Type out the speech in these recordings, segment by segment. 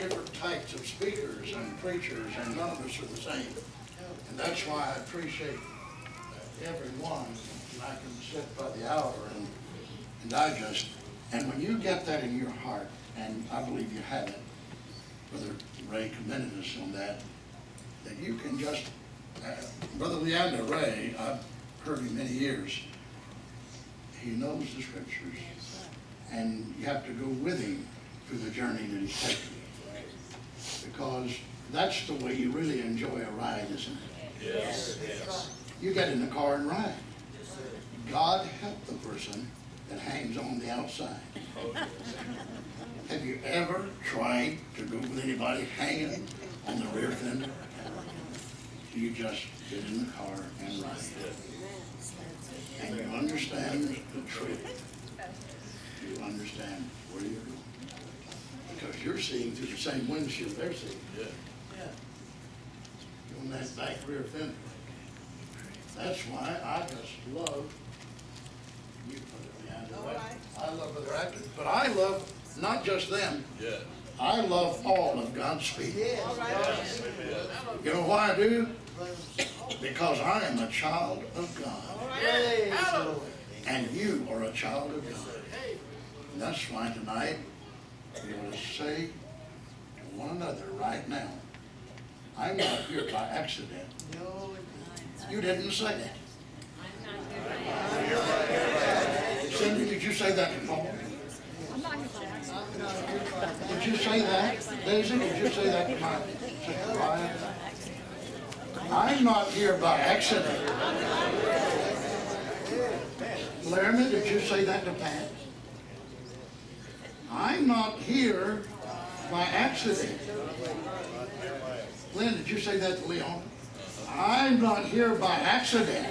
different types of speakers and preachers, and none of us are the same. And that's why I appreciate everyone. And I can sit by the hour and digest. And when you get that in your heart, and I believe you have it, Brother Ray commended us on that, that you can just, Brother Leander Ray, I've heard him many years, he knows the scriptures, and you have to go with him through the journey that he's taking. Because that's the way you really enjoy a ride, isn't it? Yes. Yes. You get in the car and ride. God help the person that hangs on the outside. Have you ever tried to go with anybody hanging on the rear fender? You just get in the car and ride. And you understand the truth. You understand where you're going. Because you're seeing through the same windshield they're seeing. Yeah. On that back rear fender. That's why I just love you, Brother Leander. I love Brother Atkins, but I love not just them. Yeah. I love all of God's people. Yes. You know why I do? Because I am a child of God. And you are a child of God. And that's why tonight we want to say to one another right now, I'm not here by accident. You didn't say that. Cindy, did you say that to Paul? Did you say that? Daisy, did you say that to my sister Ryan? I'm not here by accident. Laramie, did you say that to Pat? I'm not here by accident. Lynn, did you say that to Leon? I'm not here by accident.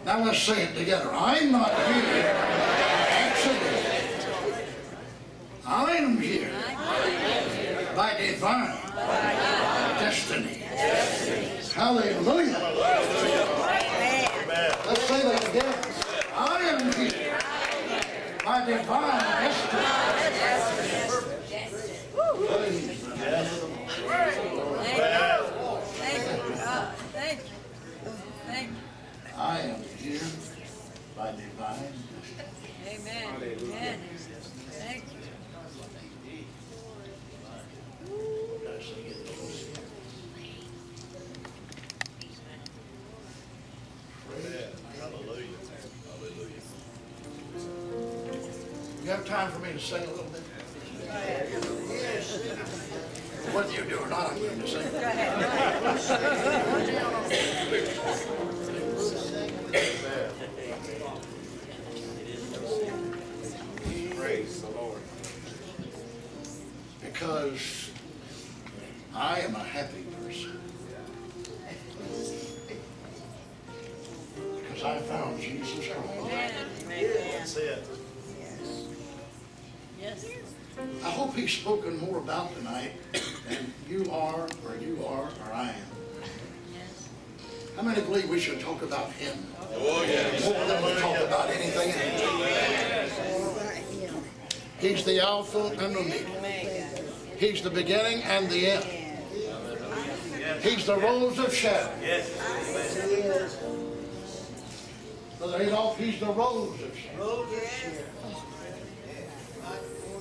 Now let's say it together. I'm not here by accident. I am here by divine destiny. Hallelujah. Let's say that again. I am here by divine destiny. I am here by divine destiny. Amen. Amen. Thank you. Hallelujah. Hallelujah. You have time for me to sing a little bit? Whether you do or not, I'm going to sing. Praise the Lord. Because I am a happy person. Because I found Jesus Christ. That's it. Yes. I hope he's spoken more about tonight than you are, or you are, or I am. Yes. How many believe we should talk about him Oh, yes. more than we talk about anything else? He's the Alpha and Omega. He's the beginning and the end. He's the Rose of Sharon. Yes. Brother Adolph, he's the Rose of Sharon.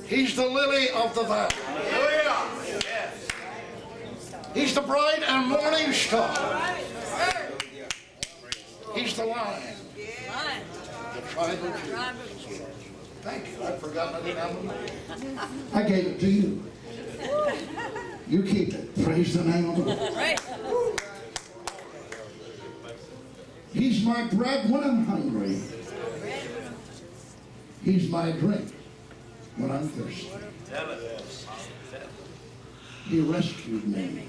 He's the lily of the valley. He's the bright and morning star. He's the lion. The tribe of Judah. Thank you. I've forgotten it now. I gave it to you. You keep it. Praise the name of the Lord. Right. He's my bread when I'm hungry. He's my drink when I'm thirsty. He rescued me.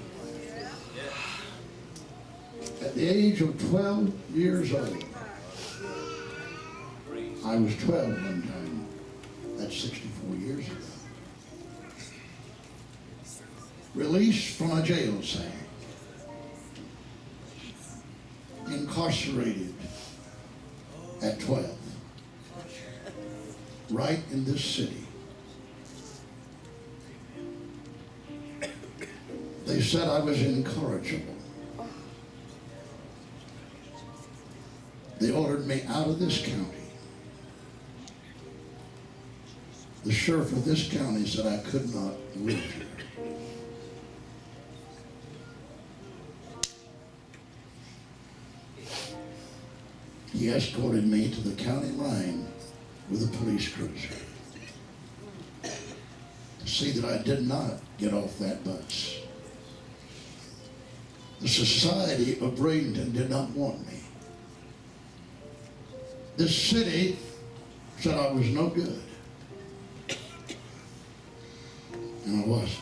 At the age of 12 years old, I was 12 one time. That's 64 years ago. Released from a jail cell. Incarcerated at 12. Right in this city. They said I was incorrigible. They ordered me out of this county. The sheriff of this county said I could not live here. He escorted me to the county line with a police cruiser to see that I did not get off that bus. The society of Bradenton did not want me. This city said I was no good. And I wasn't.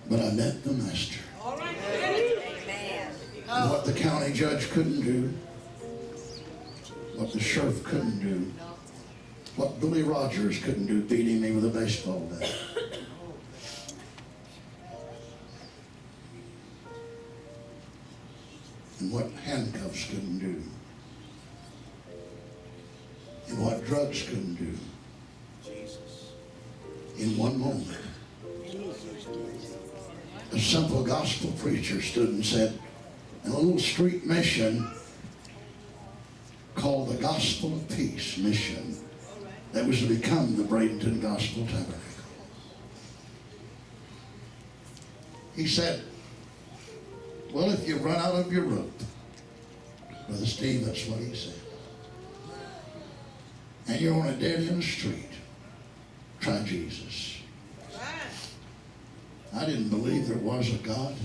But I met the master. All right. Amen. And what the county judge couldn't do, what the sheriff couldn't do, what Billy Rogers couldn't do, beating me with a baseball bat. And what handcuffs couldn't do. And what drugs couldn't do. In one moment, a simple gospel preacher stood and said, in a little street mission called the Gospel of Peace Mission, that was to become the Bradenton Gospel Tabernacle. He said, well, if you run out of your rope, Brother Steve, that's what he said, and you're on a dead-end street, try Jesus. I didn't believe there was a God.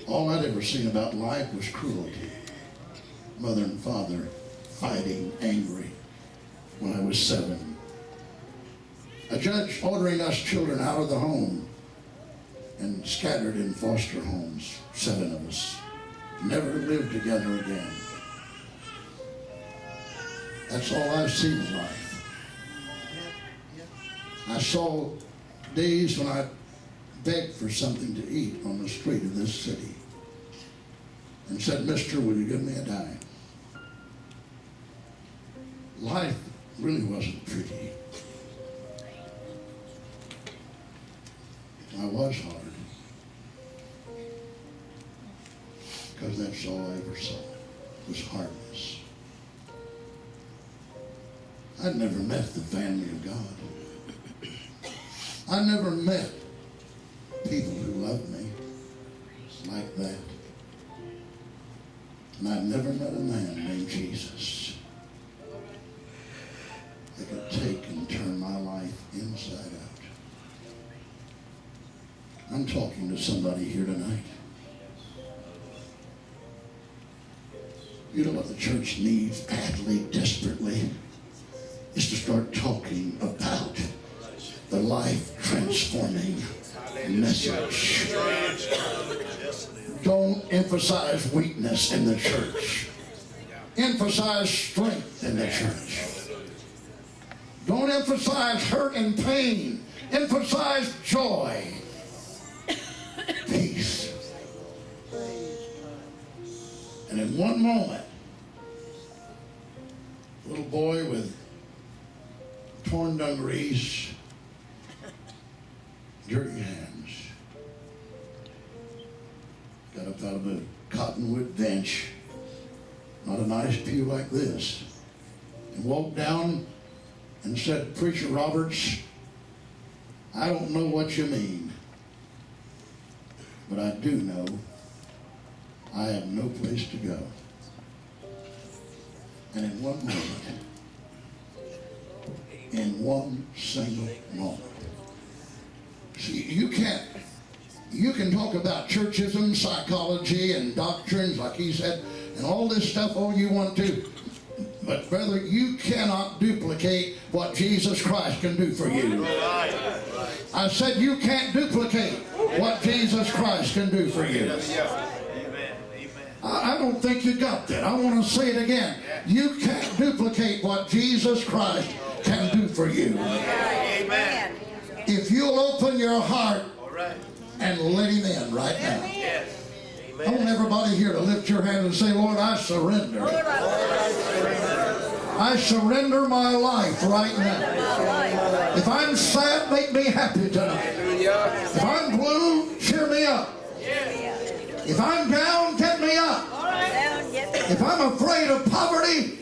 All I'd ever seen about life was cruelty. Mother and father fighting, angry, when I was 7. A judge ordering us children out of the home and scattered in foster homes, 7 of us, never to live together again. That's all I've seen in life. I saw days when I begged for something to eat on the street of this city and said, mister, will you give me a dime? Life really wasn't pretty. I was hard. Because that's all I ever saw, was hardness. I'd never met the family of God. I never met people who loved me like that. And I've never met a man named Jesus that could take and turn my life inside out. I'm talking to somebody here tonight. You know what the church needs badly, desperately, is to start talking about the life-transforming message. Don't emphasize weakness in the church. Emphasize strength in the church. Don't emphasize hurt and pain. Emphasize joy, peace. And in one moment, a little boy with torn dungarees, dirty hands, got up out of a cottonwood bench, not a nice pew like this, and walked down and said, Preacher Roberts, I don't know what you mean, but I do know I have no place to go. And in one moment, in one single moment. See, you can talk about churchism, psychology, and doctrines, like he said, and all this stuff all you want to. But brother, you cannot duplicate what Jesus Christ can do for you. I said you can't duplicate what Jesus Christ can do for you. I don't think you got that. I want to say it again. You can't duplicate what Jesus Christ can do for you. Amen. If you'll open your heart and let him in right now. I want everybody here to lift your hand and say, Lord, I surrender. I surrender my life right now. If I'm sad, make me happy tonight. If I'm blue, cheer me up. If I'm down, get me up. If I'm afraid of poverty,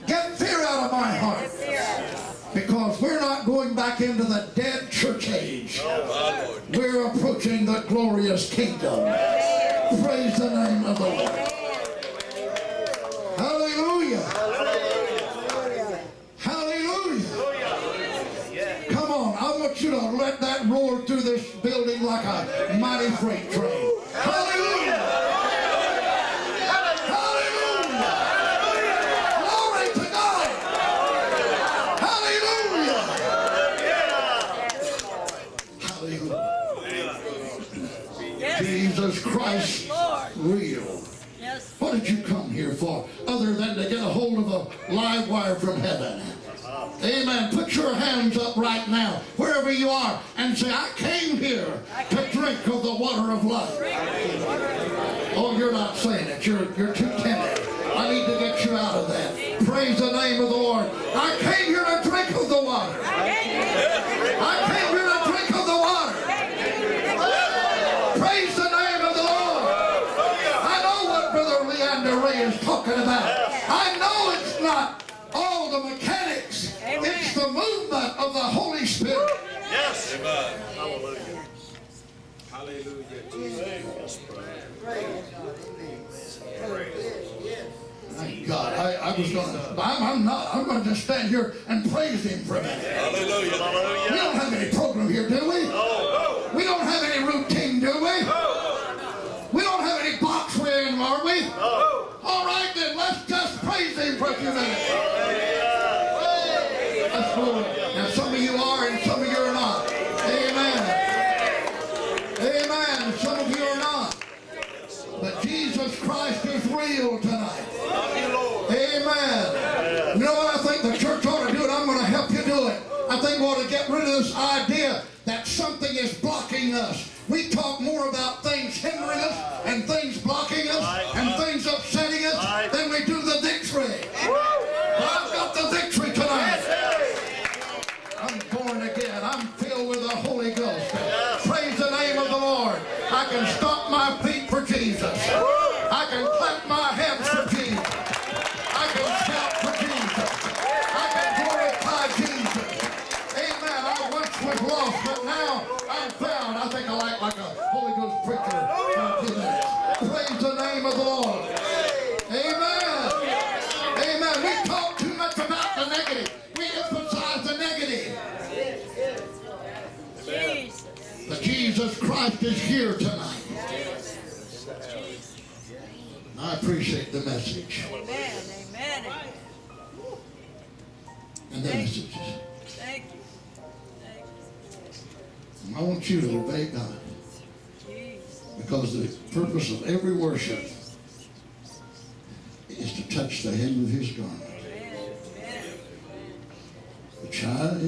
get fear out of my heart. Because we're not going back into the dead church age. We're approaching the glorious kingdom. Praise the name of the Lord. Hallelujah. Hallelujah. Come on, I want you to let that roar through this building like a mighty freight train. Hallelujah. Hallelujah. Glory to God. Hallelujah. Hallelujah. Jesus Christ, real. What did you come here for other than to get a hold of a live wire from heaven? Amen. Put your hands up right now, wherever you are, and say, I came here to drink of the water of life. Oh, you're not saying it. You're too timid. I need to get you out of that. Praise the name of the Lord. I came here to drink of the water. I came here to drink of the water. Praise the name of the Lord. I know what Brother Leander Ray is talking about. I know it's not all the mechanics. It's the movement of the Holy Spirit. Yes. Amen. Hallelujah. Hallelujah. Thank God. I'm going to just stand here and praise Him for a minute. Hallelujah. We don't have any program here, do we? No. We don't have any routine, do we? We don't have any box we're in, are we? No. All right, then, let's just praise Him for a few minutes. That's cool. Now, some of you are and some of you are not. Amen. Amen. Some of you are not. But Jesus Christ is real tonight. Amen. You know what I think the church ought to do, and I'm going to help you do it. I think we ought to get rid of this idea that something is blocking us. We talk more about things hindering us and things blocking us and things upsetting us than we do the victory. I've got the victory tonight. I'm born again. I'm filled with the Holy Ghost. Praise the name of the Lord. I can stomp my feet for Jesus. I can clap my hands for Jesus. I can shout for Jesus. I can glorify Jesus. Amen. I once was lost, but now I'm found. I think I like a Holy Ghost preacher for a few minutes. Praise the name of the Lord. Amen. Amen. We talk too much about the negative. We emphasize the negative. But Jesus Christ is here tonight. I appreciate the message. Amen. Amen. And the messages. Thank you. Thank you. I want you to obey God. Because the purpose of every worship is to touch the hem of His garment. The child